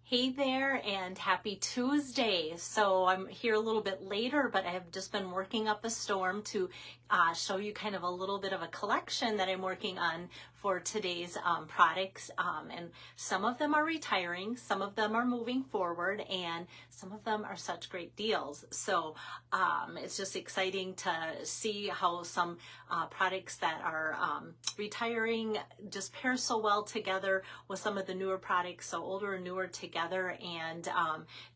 Hey there and happy Tuesday. So I'm here a little bit later, but I have just been working up a storm to show you kind of a little bit of a collection that I'm working on for today's products. And some of them are retiring, some of them are moving forward, and some of them are such great deals. So it's just exciting to see how some products that are retiring just pair so well together with some of the newer products, so older and newer together, and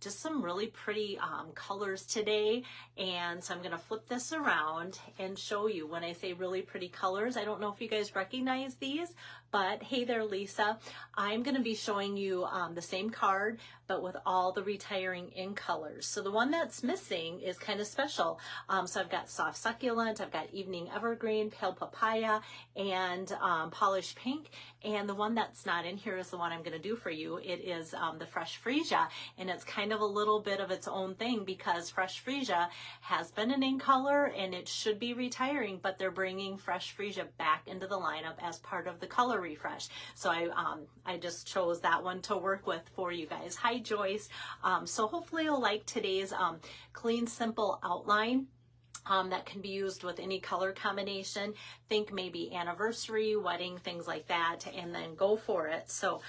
just some really pretty colors today. And so I'm going to flip this around and show you. When I say really pretty colors, I don't know if you guys recognize these, but hey there, Lisa. I'm going to be showing you the same card, but with all the retiring in colors. So the one that's missing is kind of special. So I've got soft succulent, I've got evening evergreen, pale papaya, and polished pink. And the one that's not in here is the one I'm going to do for you. It is the fresh freesia, and it's kind of a little bit of its own thing because fresh freesia has been an in color and it should be retiring, but they're bringing fresh freesia back into the lineup as part of the color refresh. So I just chose that one to work with for you guys. Hi Joyce. So hopefully you'll like today's clean, simple outline. That can be used with any color combination. Think maybe anniversary, wedding, things like that, and then go for it. So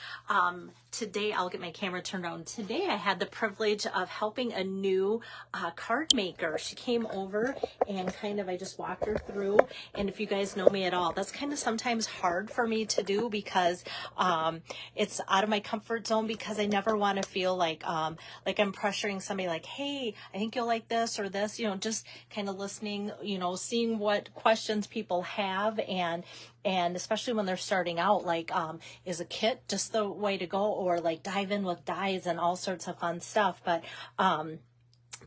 today, I'll get my camera turned on. Today I had the privilege of helping a new card maker. She came over and I just walked her through. And if you guys know me at all, that's kind of sometimes hard for me to do because it's out of my comfort zone, because I never want to feel like I'm pressuring somebody like, hey, I think you'll like this or this, just kind of listening, seeing what questions people have, and especially when they're starting out, like, is a kit just the way to go, or like dive in with dies and all sorts of fun stuff.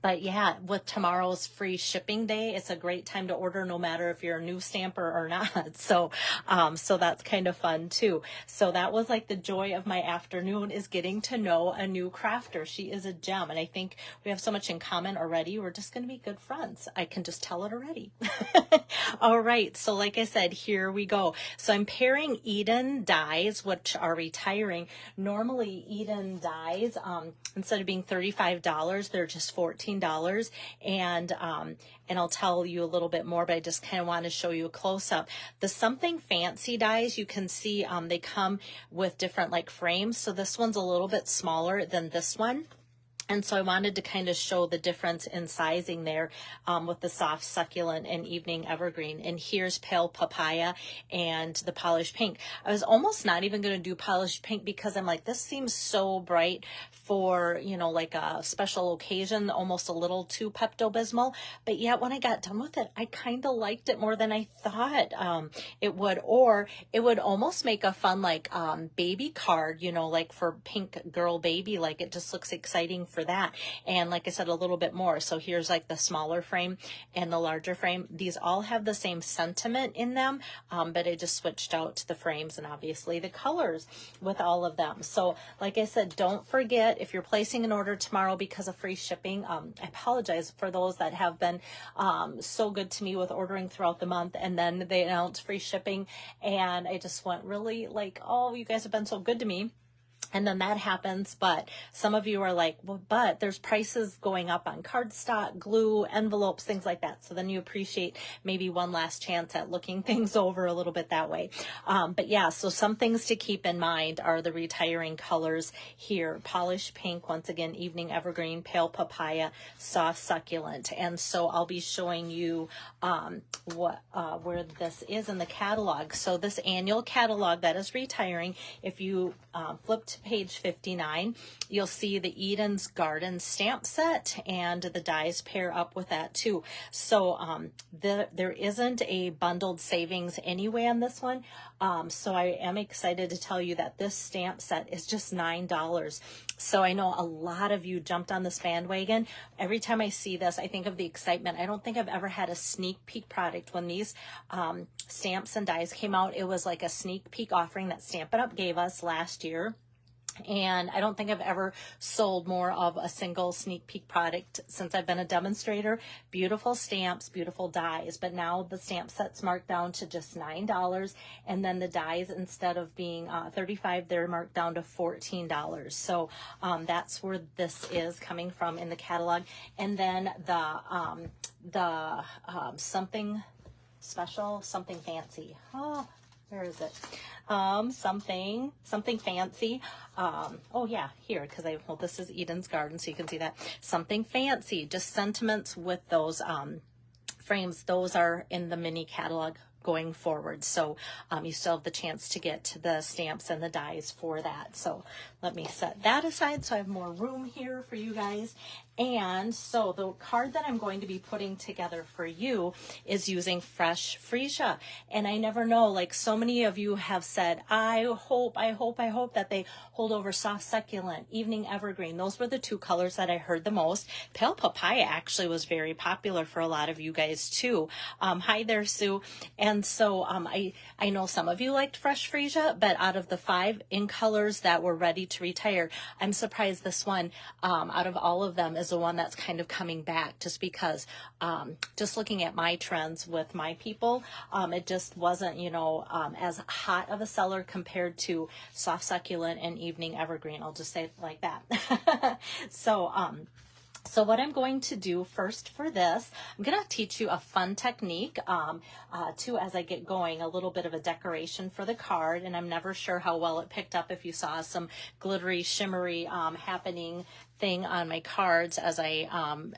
But yeah, with tomorrow's free shipping day, it's a great time to order, no matter if you're a new stamper or not. So that's kind of fun too. So that was like the joy of my afternoon, is getting to know a new crafter. She is a gem, and I think we have so much in common already. We're just going to be good friends. I can just tell it already. All right. So like I said, here we go. So I'm pairing Eden dies, which are retiring. Normally Eden dies, instead of being $35, they're just $14. And I'll tell you a little bit more, but I just kind of want to show you a close-up. The Something Fancy dies, you can see they come with different like frames. So this one's a little bit smaller than this one. And so I wanted to kind of show the difference in sizing there with the soft succulent and evening evergreen. And here's pale papaya and the polished pink. I was almost not even going to do polished pink because I'm like, this seems so bright for, like a special occasion, almost a little too Pepto-Bismol. But yet when I got done with it, I kind of liked it more than I thought it would. Or it would almost make a fun like baby card, like for pink girl baby. Like it just looks exciting for that. And like I said, a little bit more. So here's like the smaller frame and the larger frame. These all have the same sentiment in them, but I just switched out the frames and obviously the colors with all of them. So like I said, don't forget, if you're placing an order tomorrow because of free shipping, I apologize for those that have been so good to me with ordering throughout the month, and then they announced free shipping, and I just went really like, oh, you guys have been so good to me. And then that happens, but some of you are like, well, but there's prices going up on cardstock, glue, envelopes, things like that. So then you appreciate maybe one last chance at looking things over a little bit that way. But yeah, so some things to keep in mind are the retiring colors here. Polished pink, once again, evening evergreen, pale papaya, soft succulent. And so I'll be showing you where this is in the catalog. So this annual catalog that is retiring, if you flip to page 59, you'll see the Eden's Garden stamp set, and the dies pair up with that too. So there isn't a bundled savings anyway on this one. So I am excited to tell you that this stamp set is just $9. So I know a lot of you jumped on this bandwagon. Every time I see this, I think of the excitement. I don't think I've ever had a sneak peek product. When these stamps and dies came out, it was like a sneak peek offering that Stampin' Up! Gave us last year. And I don't think I've ever sold more of a single sneak peek product since I've been a demonstrator. Beautiful stamps, beautiful dies, but now the stamp set's marked down to just $9. And then the dies, instead of being $35, they're marked down to $14. So that's where this is coming from in the catalog. And then the something special, something fancy. Oh, where is it? Something fancy. Oh yeah, here, because well, this is Eden's Garden, so you can see that. Something fancy, just sentiments with those frames. Those are in the mini catalog going forward. So you still have the chance to get the stamps and the dies for that. So let me set that aside so I have more room here for you guys. And so the card that I'm going to be putting together for you is using Fresh Freesia. And I never know, like so many of you have said, I hope that they hold over Soft Succulent, Evening Evergreen. Those were the two colors that I heard the most. Pale Papaya actually was very popular for a lot of you guys too. Hi there, Sue. And so I know some of you liked Fresh Freesia, but out of the 5 in colors that were ready to retire, I'm surprised this one out of all of them is the one that's kind of coming back, just because just looking at my trends with my people, it just wasn't, you know, as hot of a seller compared to Soft Succulent and Evening Evergreen. I'll just say it like that. So what I'm going to do first for this, I'm going to teach you a fun technique too as I get going, a little bit of a decoration for the card. And I'm never sure how well it picked up if you saw some glittery, shimmery happening thing on my cards as I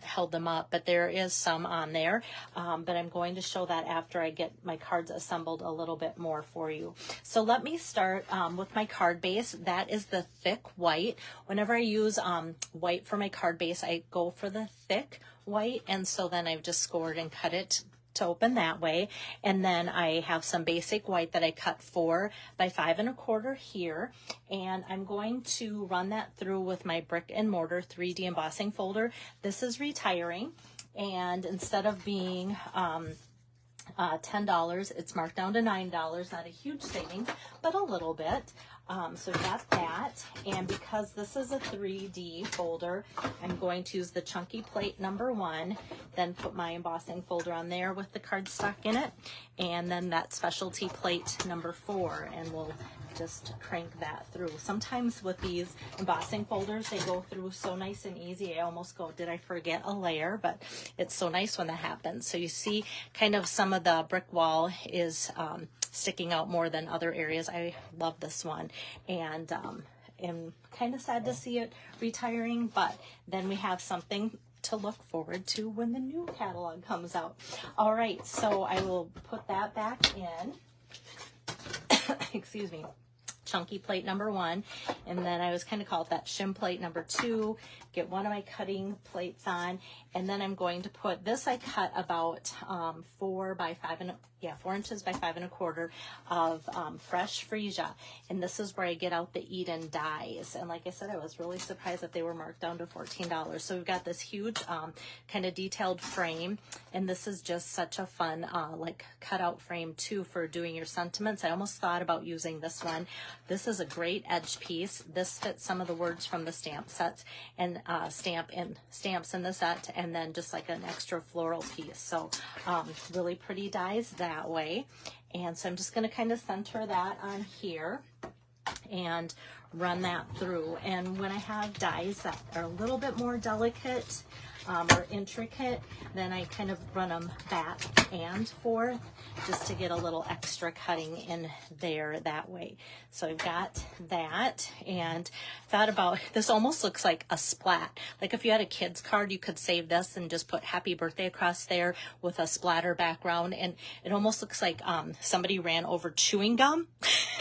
held them up, but there is some on there, but I'm going to show that after I get my cards assembled a little bit more for you. So let me start with my card base. That is the thick white. Whenever I use white for my card base, I go for the thick white, and so then I've just scored and cut it to open that way. And then I have some basic white that I cut 4 by 5 1/4 here, and I'm going to run that through with my Brick and Mortar 3D embossing folder. This is retiring, and instead of being $10, it's marked down to $9. Not a huge savings, but a little bit. So we got that, and because this is a 3D folder, I'm going to use the chunky plate number 1, then put my embossing folder on there with the cardstock in it, and then that specialty plate number 4, and we'll just crank that through. Sometimes with these embossing folders, they go through so nice and easy. I almost go, did I forget a layer? But it's so nice when that happens. So you see kind of some of the brick wall is sticking out more than other areas. I love this one, and am kind of sad to see it retiring, but then we have something to look forward to when the new catalog comes out. All right, so I will put that back in. Excuse me. Chunky plate number 1, and then I was kind of called that shim plate number 2. Get one of my cutting plates on, and then I'm going to put this. I cut about 4 inches by 5 1/4 of Fresh Freesia, and this is where I get out the Eden dies. And like I said, I was really surprised that they were marked down to $14. So we've got this huge kind of detailed frame, and this is just such a fun like cutout frame too for doing your sentiments. I almost thought about using this one. This is a great edge piece. This fits some of the words from the stamp sets and stamps in the set, and then just like an extra floral piece. So really pretty dies that way. And so I'm just going to kind of center that on here and run that through. And when I have dies that are a little bit more delicate or intricate, then I kind of run them back and forth just to get a little extra cutting in there that way. So I've got that, and thought about this. Almost looks like a splat. Like if you had a kid's card, you could save this and just put happy birthday across there with a splatter background, and it almost looks like somebody ran over chewing gum.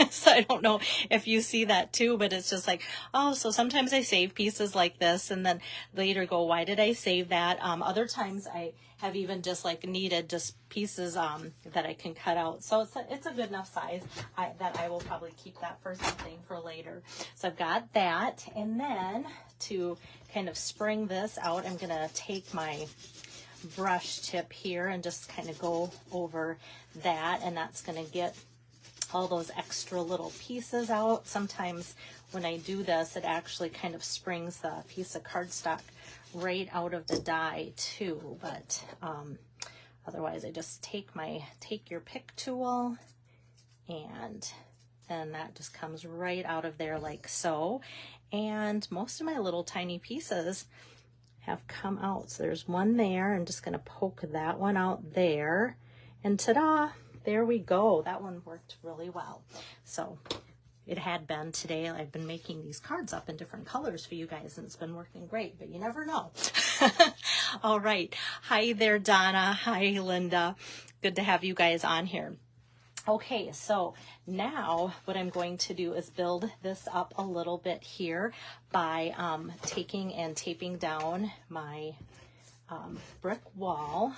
So I don't know if you see that too, but it's just like, oh, so sometimes I save pieces like this and then later go, why did I save that? Other times I have even just like needed just pieces that I can cut out. So it's a good enough size that I will probably keep that for something for later. So I've got that, and then to kind of spring this out, I'm gonna take my brush tip here and just kind of go over that, and that's gonna get all those extra little pieces out. Sometimes when I do this, it actually kind of springs the piece of cardstock right out of the die too. But otherwise I just take your pick tool, and then that just comes right out of there like so. And most of my little tiny pieces have come out. So there's one there. I'm just going to poke that one out there, and ta-da, there we go. That one worked really well. So it had been today. I've been making these cards up in different colors for you guys, and it's been working great, but you never know. All right. Hi there, Donna. Hi, Linda. Good to have you guys on here. Okay, so now what I'm going to do is build this up a little bit here by taking and taping down my brick wall,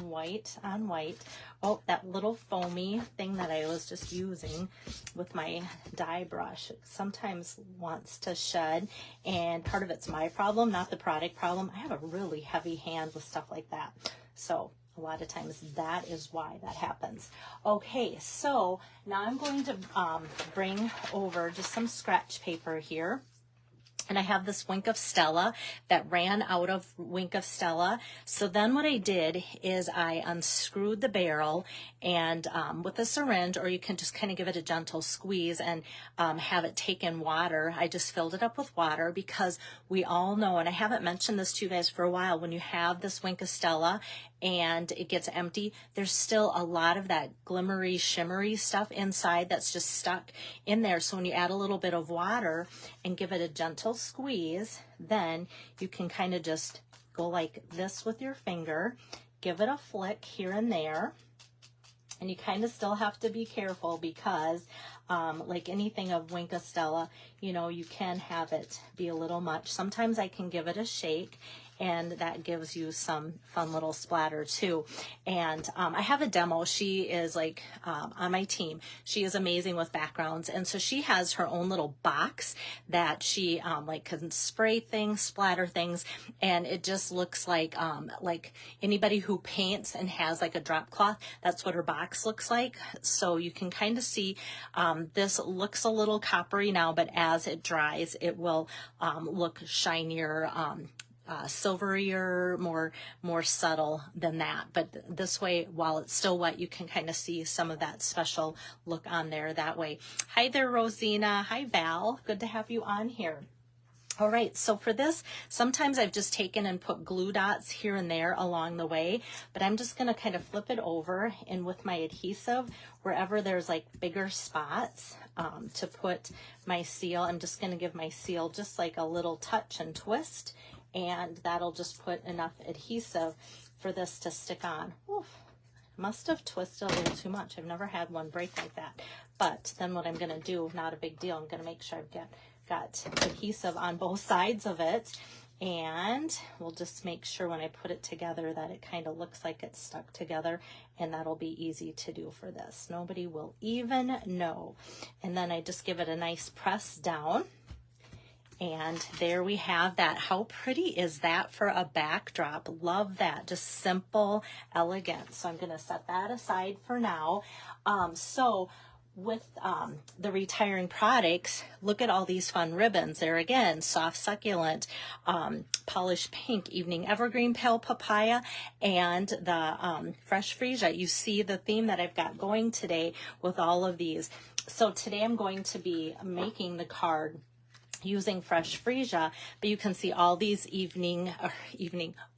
white on white. Oh, that little foamy thing that I was just using with my die brush sometimes wants to shed, and part of it's my problem, not the product problem. I have a really heavy hand with stuff like that. So a lot of times that is why that happens. Okay, so now I'm going to bring over just some scratch paper here. And I have this Wink of Stella that ran out of Wink of Stella. So then what I did is I unscrewed the barrel, and with a syringe, or you can just kind of give it a gentle squeeze and have it take in water. I just filled it up with water because we all know, and I haven't mentioned this to you guys for a while, when you have this Wink of Stella and it gets empty, there's still a lot of that glimmery, shimmery stuff inside that's just stuck in there. So when you add a little bit of water and give it a gentle squeeze, then you can kind of just go like this with your finger, give it a flick here and there, and you kind of still have to be careful because like anything of Wink of Stella, you know, you can have it be a little much. Sometimes I can give it a shake, and that gives you some fun little splatter too. And I have a demo. She is like on my team. She is amazing with backgrounds, and so she has her own little box that she like can spray things, splatter things, and it just looks like anybody who paints and has like a drop cloth, that's what her box looks like. So you can kind of see this looks a little coppery now, but as it dries, it will look shinier, silverier, more subtle than that. But this way, while it's still wet, you can kind of see some of that special look on there that way. Hi there, Rosina. Hi, Val. Good to have you on here. All right, so for this, sometimes I've just taken and put glue dots here and there along the way, but I'm just going to kind of flip it over, and with my adhesive, wherever there's like bigger spots to put my seal, I'm just going to give my seal just like a little touch and twist, and that'll just put enough adhesive for this to stick on. Oof, must have twisted a little too much. I've never had one break like that. But then what I'm going to do, not a big deal, I'm going to make sure I've got adhesive on both sides of it, and we'll just make sure when I put it together that it kind of looks like it's stuck together, and that'll be easy to do for this. Nobody will even know. And then I just give it a nice press down. And there we have that. How pretty is that for a backdrop? Love that. Just simple, elegant. So I'm going to set that aside for now. So with the retiring products, look at all these fun ribbons. There again, soft succulent, polished pink, evening evergreen, pale papaya, and the fresh freesia. You see the theme that I've got going today with all of these. So today I'm going to be making the card using fresh freesia, but you can see all these evening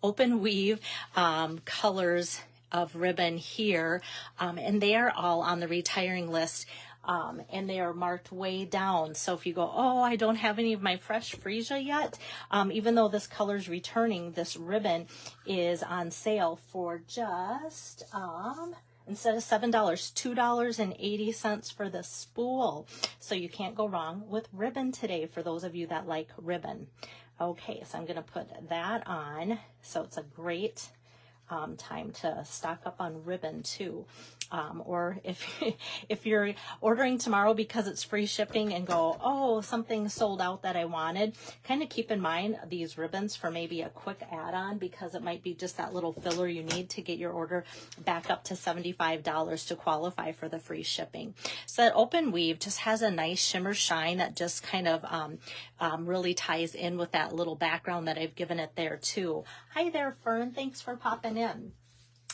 open weave colors of ribbon here, and they are all on the retiring list, and they are marked way down. So if you go, oh, I don't have any of my fresh freesia yet, even though this color's returning, this ribbon is on sale for just instead of $7, $2.80 for the spool. So you can't go wrong with ribbon today for those of you that like ribbon. Okay, so I'm going to put that on. So it's a great time to stock up on ribbon too. or if you're ordering tomorrow because it's free shipping and go, oh, something sold out that I wanted, kind of keep in mind these ribbons for maybe a quick add-on, because it might be just that little filler you need to get your order back up to $75 to qualify for the free shipping. So that open weave just has a nice shimmer shine that just kind of really ties in with that little background that I've given it there too. Hi there, Fern. Thanks for popping in.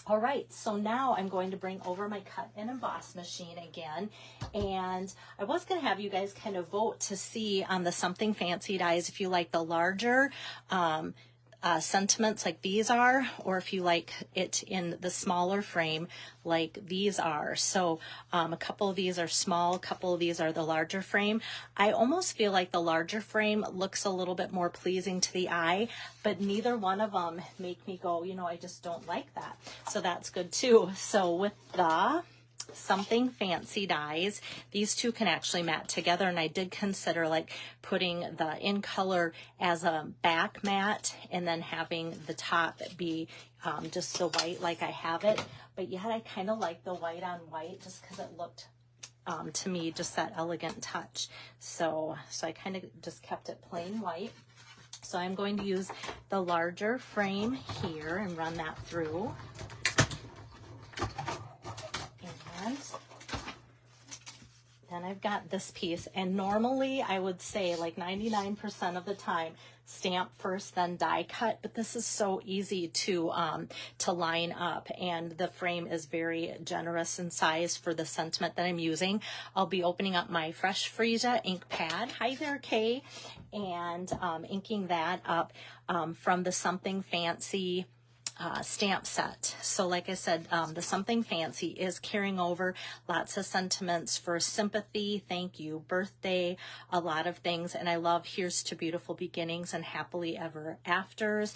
All right, so now I'm going to bring over my cut and emboss machine again, and I was going to have you guys kind of vote to see on the Something Fancy dies if you like the larger sentiments like these are, or if you like it in the smaller frame like these are. So a couple of these are small, a couple of these are the larger frame. I almost feel like the larger frame looks a little bit more pleasing to the eye, but neither one of them make me go, you know, I just don't like that. So that's good too. So with the Something Fancy dies, these two can actually mat together, and I did consider like putting the In Color as a back mat and then having the top be just the white like I have it, but yet I kind of like the white on white just because it looked to me just that elegant touch. So I kind of just kept it plain white. So I'm going to use the larger frame here and run that through. And then I've got this piece, and normally I would say like 99% of the time stamp first then die cut, but this is so easy to line up, and the frame is very generous in size for the sentiment that I'm using. I'll be opening up my Fresh Freesia ink pad, hi there Kay, and inking that up from the Something Fancy stamp set. So like I said, the Something Fancy is carrying over lots of sentiments for sympathy, thank you, birthday, a lot of things. And I love Here's to Beautiful Beginnings and Happily Ever Afters.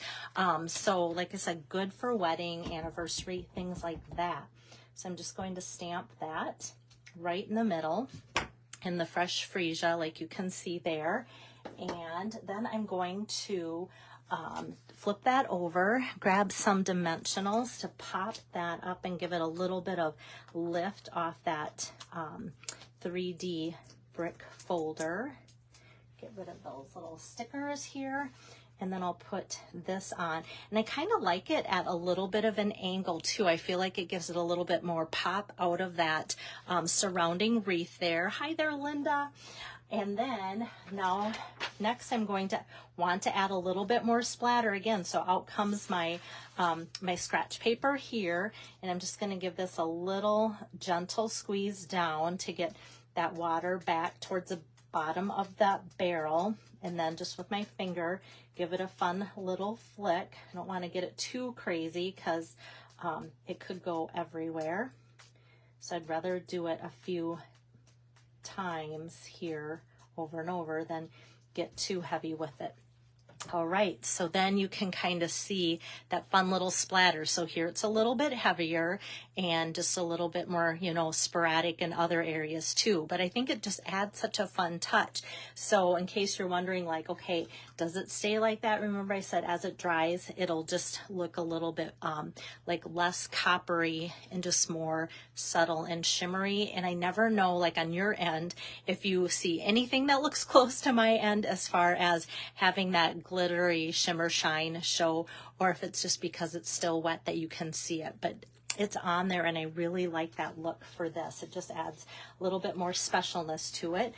So like I said, good for wedding, anniversary, things like that. So I'm just going to stamp that right in the middle in the Fresh Freesia, like you can see there. And then I'm going to flip that over, grab some dimensionals to pop that up and give it a little bit of lift off that 3D brick folder. Get rid of those little stickers here, and then I'll put this on. And I kind of like it at a little bit of an angle too. I feel like it gives it a little bit more pop out of that surrounding wreath there. Hi there, Linda. And then now next I'm going to want to add a little bit more splatter again. So out comes my my scratch paper here, and I'm just going to give this a little gentle squeeze down to get that water back towards the bottom of that barrel, and then just with my finger give it a fun little flick. I don't want to get it too crazy because it could go everywhere, so I'd rather do it a few times here over and over than get too heavy with it. All right, so then you can kind of see that fun little splatter. So here it's a little bit heavier and just a little bit more, you know, sporadic in other areas too. But I think it just adds such a fun touch. So in case you're wondering, like, okay, does it stay like that? Remember I said as it dries, it'll just look a little bit like less coppery and just more subtle and shimmery. And I never know, like on your end, if you see anything that looks close to my end as far as having that glittery shimmer shine show, or if it's just because it's still wet that you can see it. But it's on there, and I really like that look for this. It just adds a little bit more specialness to it.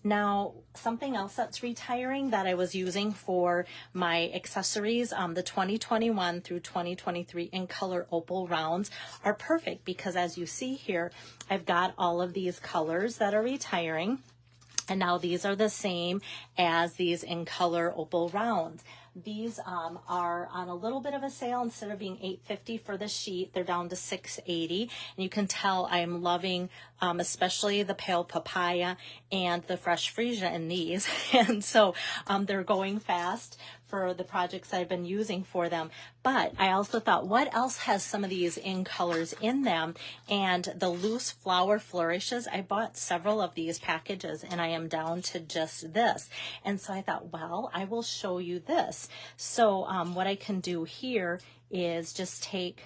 Now, something else that's retiring that I was using for my accessories, the 2021 through 2023 In Color Opal rounds are perfect because as you see here, I've got all of these colors that are retiring. And now these are the same as these In Color Opal rounds. These are on a little bit of a sale. Instead of being $8.50 for the sheet, they're down to $6.80. And you can tell I'm loving especially the Pale Papaya and the Fresh Freesia in these. And so they're going fast for the projects I've been using for them. But I also thought, what else has some of these in colors in them? And the loose flower flourishes, I bought several of these packages and I am down to just this. And so I thought, well, I will show you this. So what I can do here is just take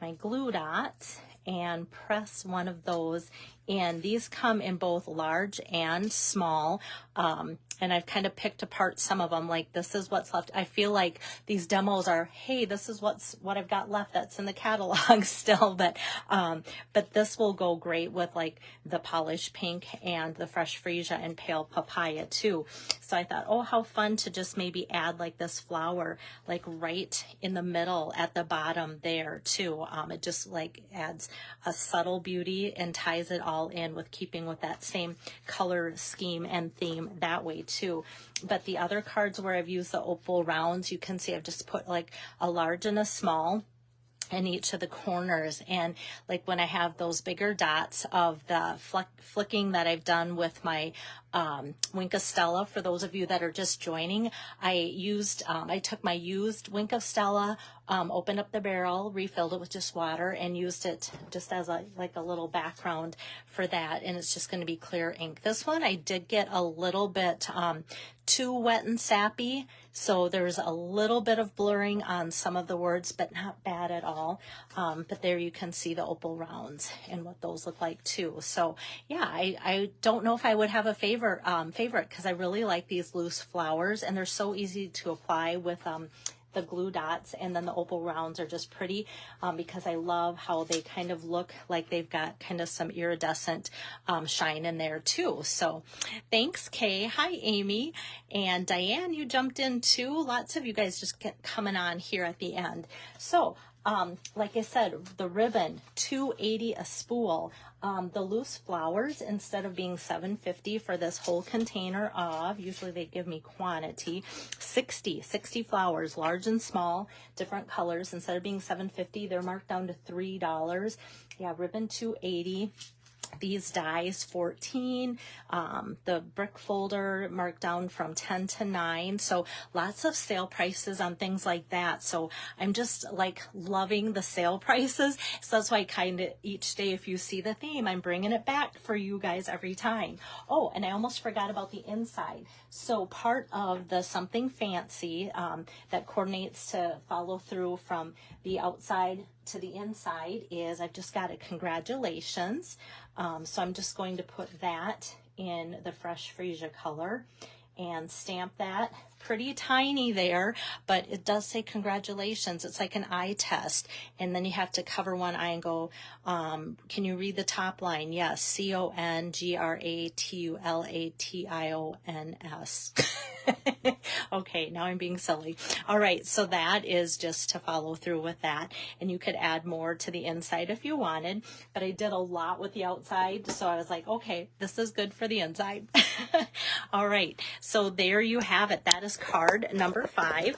my glue dots and press one of those in. These come in both large and small, and I've kind of picked apart some of them, like this is what's left. I feel like these demos are, hey, this is what I've got left that's in the catalog still, but this will go great with like the polished pink and the fresh freesia and pale papaya too. So I thought, oh, how fun to just maybe add like this flower like right in the middle at the bottom there too. It just like adds a subtle beauty and ties it all in with keeping with that same color scheme and theme that way too. But the other cards where I've used the opal rounds, you can see I've just put like a large and a small in each of the corners. And like when I have those bigger dots of the flicking that I've done with my Wink of Stella, for those of you that are just joining, I took my used Wink of Stella, opened up the barrel, refilled it with just water, and used it just as a little background for that. And it's just going to be clear ink. This one I did get a little bit too wet and sappy, so there's a little bit of blurring on some of the words, but not bad at all. But there you can see the opal rounds and what those look like too. So yeah, I don't know if I would have a favorite because I really like these loose flowers, and they're so easy to apply with the glue dots, and then the opal rounds are just pretty because I love how they kind of look like they've got kind of some iridescent shine in there too. So thanks, Kay. Hi, Amy. And Diane, you jumped in too. Lots of you guys just coming on here at the end. So like I said, the ribbon, $2.80 a spool. The loose flowers, instead of being $7.50 for this whole container of, usually they give me quantity, 60 flowers, large and small, different colors. Instead of being $7.50, they're marked down to $3. Yeah, ribbon $2.80. These dies $14. The brick folder marked down from 10 to 9. So lots of sale prices on things like that. So I'm just like loving the sale prices. So that's why kind of each day, if you see the theme, I'm bringing it back for you guys every time. Oh, and I almost forgot about the inside. So part of the something fancy that coordinates to follow through from the outside to the inside is I've just got a congratulations. So I'm just going to put that in the fresh freesia color and stamp that. Pretty tiny there, but it does say congratulations. It's like an eye test. And then you have to cover one eye and go, can you read the top line? Yes, CONGRATULATIONS. Okay, now I'm being silly. All right, so that is just to follow through with that. And you could add more to the inside if you wanted, but I did a lot with the outside, so I was like, okay, this is good for the inside. All right, so there you have it. That is card number 5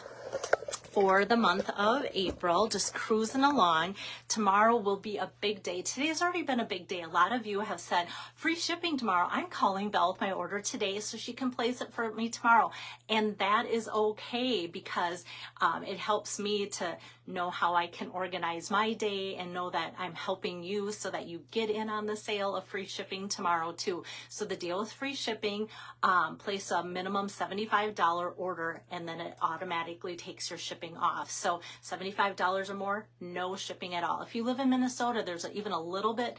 for the month of April, just cruising along. Tomorrow will be a big day. Today's already been a big day. A lot of you have said, free shipping tomorrow. I'm calling Belle with my order today so she can place it for me tomorrow. And that is okay because it helps me to know how I can organize my day and know that I'm helping you so that you get in on the sale of free shipping tomorrow too. So the deal with free shipping, place a minimum $75 order and then it automatically takes your shipping off. So $75 or more, no shipping at all. If you live in Minnesota, there's even a little bit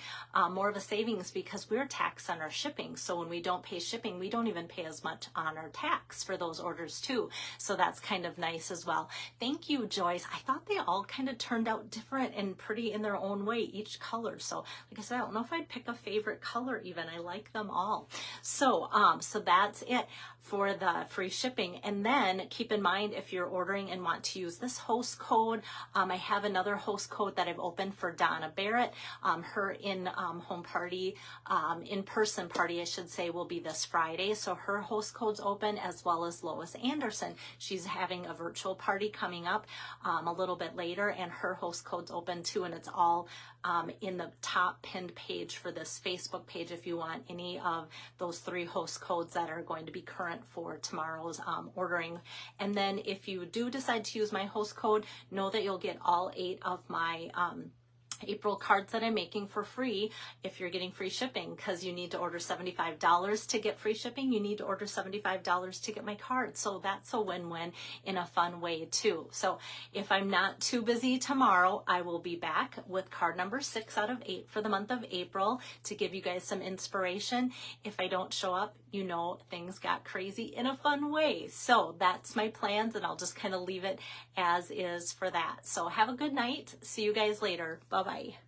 more of a savings because we're taxed on our shipping. So when we don't pay shipping, we don't even pay as much on our tax for those orders too. So that's kind of nice as well. Thank you, Joyce. I thought they all kind of turned out different and pretty in their own way, each color. So like I said, I don't know if I'd pick a favorite color even. I like them all. So, so that's it for the free shipping. And then keep in mind, if you're ordering and want to use this host code, I have another host code that I've opened for Donna Barrett. Her in-home party, in-person party, I should say, will be this Friday. So her host code's open, as well as Lois Anderson. She's having a virtual party coming up a little bit later, and her host code's open too, and it's all in the top pinned page for this Facebook page if you want any of those 3 host codes that are going to be current for tomorrow's ordering. And then if you do decide to use my host code, know that you'll get all 8 of my April cards that I'm making for free if you're getting free shipping, because you need to order $75 to get free shipping. You need to order $75 to get my card. So that's a win-win in a fun way too. So if I'm not too busy tomorrow, I will be back with card number 6 out of 8 for the month of April to give you guys some inspiration. If I don't show up, you know, things got crazy in a fun way. So that's my plans, and I'll just kind of leave it as is for that. So have a good night. See you guys later. Bye-bye.